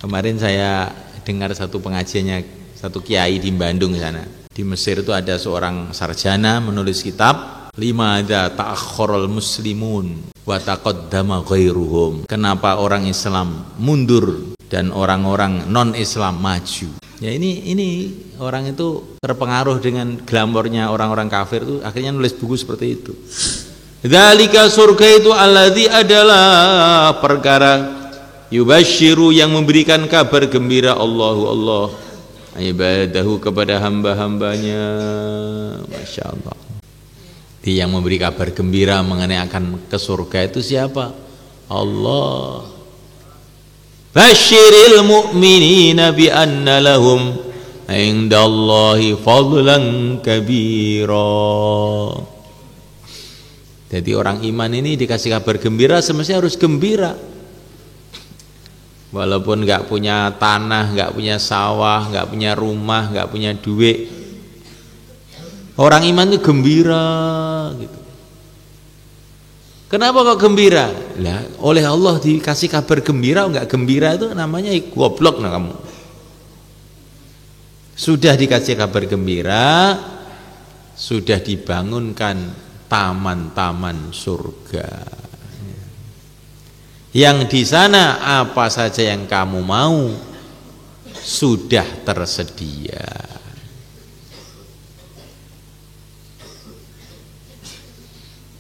Kemarin saya dengar satu pengajiannya satu kiai di Bandung sana. Di Mesir itu ada seorang sarjana menulis kitab Limadza ta'akhkharal muslimun wa taqaddama ghairuhum. Kenapa orang Islam mundur dan orang-orang non-Islam maju? Ya ini orang itu terpengaruh dengan glamornya orang-orang kafir itu akhirnya nulis buku seperti itu. Dzalika surga itu alladzi adalah perkara yubasyiru yang memberikan kabar gembira Allah ibadahu kepada hamba-hambanya. Masya Allah. Dia yang memberi kabar gembira mengenai akan ke surga itu siapa? Allah. Basyiril mu'minina bi anna lahum indallahi fadlan kabira. Jadi orang iman ini dikasih kabar gembira semestinya harus gembira. Walaupun nggak punya tanah, nggak punya sawah, nggak punya rumah, nggak punya duit, orang iman itu gembira gitu. Kenapa kok gembira? Lah, oleh Allah dikasih kabar gembira, nggak gembira itu namanya goblok nah kamu. Sudah dikasih kabar gembira, sudah dibangunkan taman-taman surga. Yang di sana apa saja yang kamu mau sudah tersedia.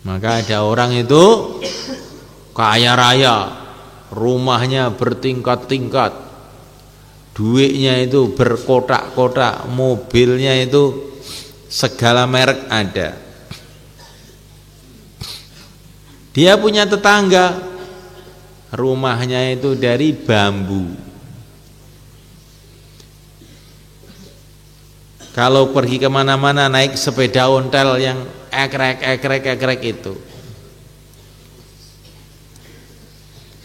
Maka ada orang itu kaya raya, rumahnya bertingkat-tingkat, duitnya itu berkotak-kotak, mobilnya itu segala merek ada. Dia punya tetangga, rumahnya itu dari bambu. Kalau pergi kemana-mana naik sepeda ontel yang ekrek itu.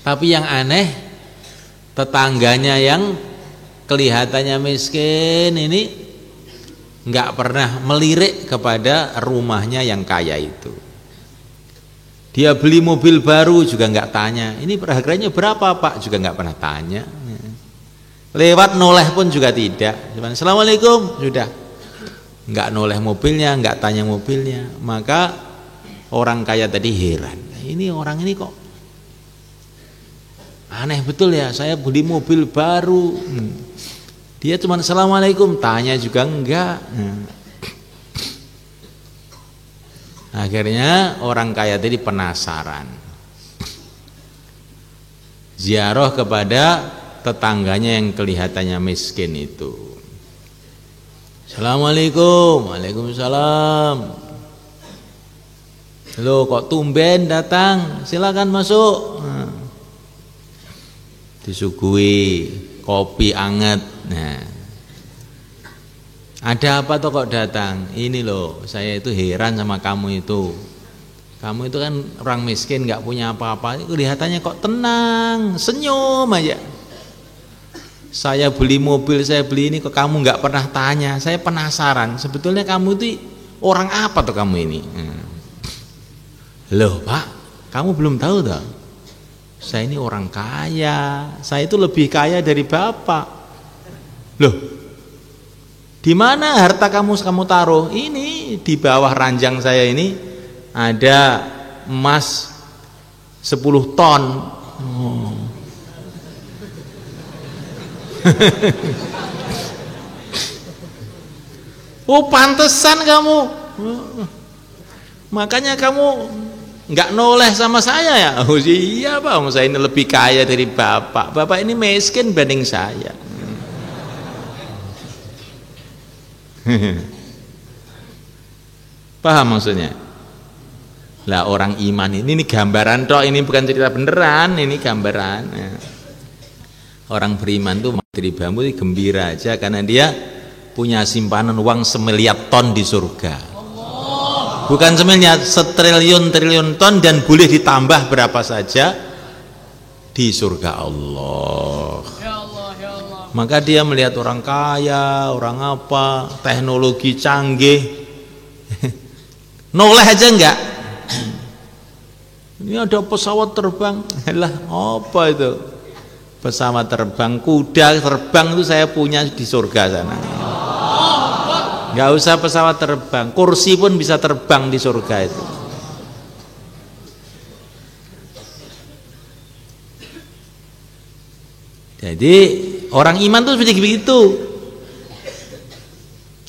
Tapi yang aneh, tetangganya yang kelihatannya miskin ini nggak pernah melirik kepada rumahnya yang kaya itu. Dia beli mobil baru juga nggak tanya, ini harganya berapa Pak, juga nggak pernah tanya. Lewat noleh pun juga tidak. Cuman Assalamualaikum sudah, nggak noleh mobilnya, nggak tanya mobilnya. Maka orang kaya tadi heran, ini orang ini kok aneh betul ya, saya beli mobil baru, dia cuman Assalamualaikum, tanya juga enggak. Akhirnya orang kaya tadi penasaran, ziarah kepada tetangganya yang kelihatannya miskin itu. Assalamualaikum. Waalaikumsalam. Loh kok tumben datang, silakan masuk. Disuguhi kopi anget. Nah, ada apa toh kok datang? Ini loh, saya itu heran sama kamu itu. Kamu itu kan orang miskin, nggak punya apa-apa. Kelihatannya kok tenang, senyum aja. Saya beli mobil, saya beli ini, kok kamu nggak pernah tanya. Saya penasaran, sebetulnya kamu itu orang apa tuh kamu ini? Loh Pak, kamu belum tahu toh? Saya ini orang kaya, saya itu lebih kaya dari Bapak. Loh, di mana harta kamu taruh? Ini di bawah ranjang saya ini ada emas 10 ton. Oh pantesan kamu, makanya kamu nggak noleh sama saya ya. Oh iya Pak, saya ini lebih kaya dari Bapak. Bapak ini miskin banding saya. Paham maksudnya? Lah orang iman ini gambaran toh, ini bukan cerita beneran, ini gambaran. Orang beriman tuh dari bambu gembira aja karena dia punya simpanan uang semiliar ton di surga. Bukan semiliar, setriliun-triliun ton, dan boleh ditambah berapa saja di surga Allah. Ya Allah, ya Allah. Maka dia melihat orang kaya, orang apa, teknologi canggih, noleh aja enggak. Ini ada pesawat terbang, lah apa itu? pesawat terbang, kuda terbang itu saya punya di surga sana. Nggak usah pesawat terbang, kursi pun bisa terbang di surga itu. Jadi orang iman itu seperti begitu,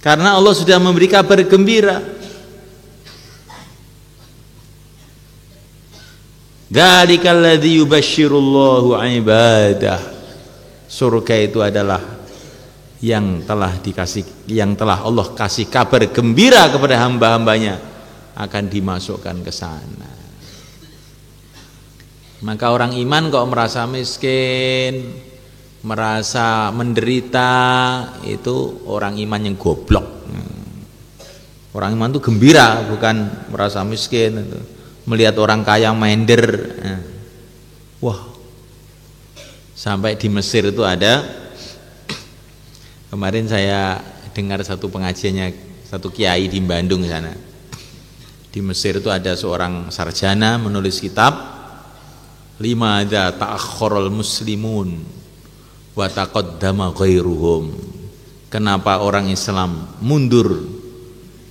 karena Allah sudah memberi kabar gembira. Dzalikal ladzi yubasysyirullahu ibadah. Surga itu adalah yang telah Allah kasih kabar gembira kepada hamba-hambanya akan dimasukkan ke sana. Maka orang iman kok merasa miskin, merasa menderita, itu orang iman yang goblok. Orang iman itu gembira, bukan merasa miskin. Melihat orang kaya minder, wah, sampai di Mesir itu ada, kemarin saya dengar satu pengajiannya satu kiai di Bandung sana. Di Mesir itu ada seorang sarjana menulis kitab, limadza ta'akhkharal muslimun wa taqaddama ghairuhum. Kenapa orang Islam mundur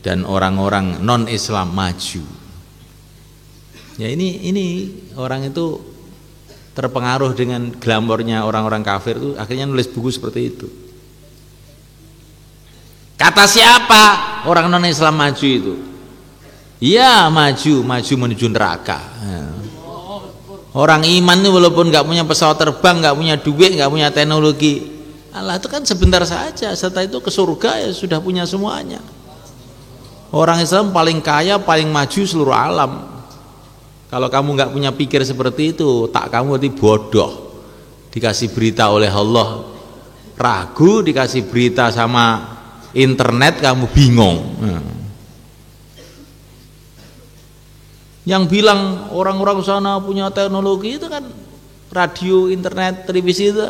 dan orang-orang non-Islam maju? Ya ini orang itu terpengaruh dengan glamornya orang-orang kafir itu, akhirnya nulis buku seperti itu. Kata siapa orang non-Islam maju itu? Ya maju menuju neraka. Orang iman itu walaupun nggak punya pesawat terbang, nggak punya duit, nggak punya teknologi, Allah itu kan sebentar saja, setelah itu ke surga ya sudah punya semuanya. Orang Islam paling kaya, paling maju seluruh alam. Kalau kamu nggak punya pikir seperti itu, tak kamu berarti bodoh. Dikasih berita oleh Allah ragu, dikasih berita sama internet kamu bingung. Yang bilang orang-orang sana punya teknologi itu kan radio, internet, televisi itu.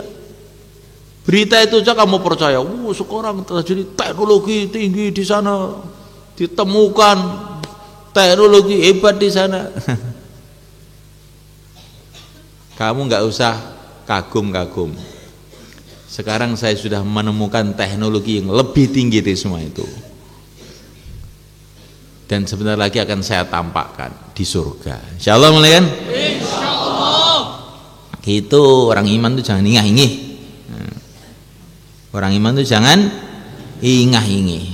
Berita itu saja kamu percaya. Sekarang terjadi teknologi tinggi di sana, ditemukan teknologi hebat di sana. Kamu nggak usah kagum-kagum. Sekarang saya sudah menemukan teknologi yang lebih tinggi dari semua itu. Dan sebentar lagi akan saya tampakkan di surga. Insyaallah mulai kan? Insyaallah. Itu orang iman itu jangan ingah-ingih. Orang iman itu jangan ingah-ingih.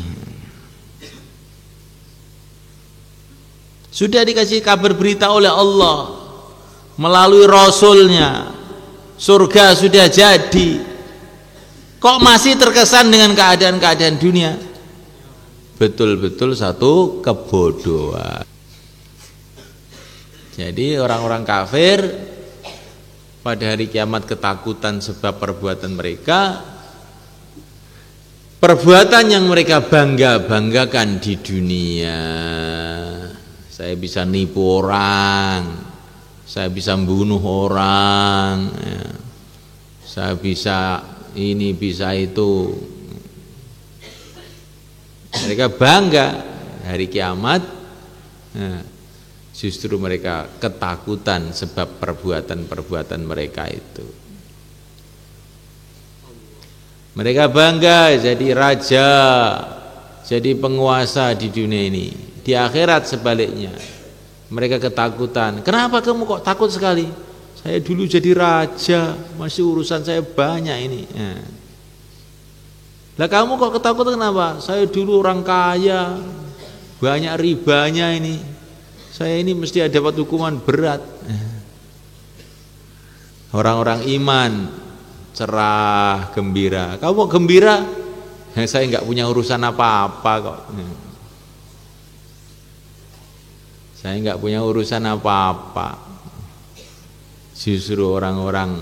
Sudah dikasih kabar berita oleh Allah melalui Rasulnya, surga sudah jadi, kok masih terkesan dengan keadaan-keadaan dunia? Betul-betul satu kebodohan. Jadi orang-orang kafir pada hari kiamat ketakutan sebab perbuatan mereka, perbuatan yang mereka bangga-banggakan di dunia. Saya bisa nipu orang, saya bisa membunuh orang, ya. Saya bisa ini, bisa itu. Mereka bangga. Hari kiamat, nah, justru mereka ketakutan sebab perbuatan-perbuatan mereka itu. Mereka bangga jadi raja, jadi penguasa di dunia ini. Di akhirat sebaliknya, mereka ketakutan. Kenapa kamu kok takut sekali? Saya dulu jadi raja, masih urusan saya banyak ini. Lah kamu kok ketakutan kenapa? Saya dulu orang kaya, banyak ribanya ini. Saya ini mesti dapat hukuman berat. Orang-orang iman cerah, gembira. Kamu kok gembira? Saya nggak punya urusan apa-apa kok. Saya nggak punya urusan apa-apa. Justru orang-orang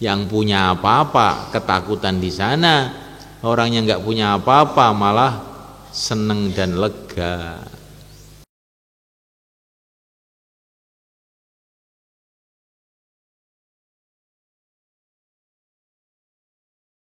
yang punya apa-apa ketakutan di sana. Orang yang nggak punya apa-apa malah seneng dan lega.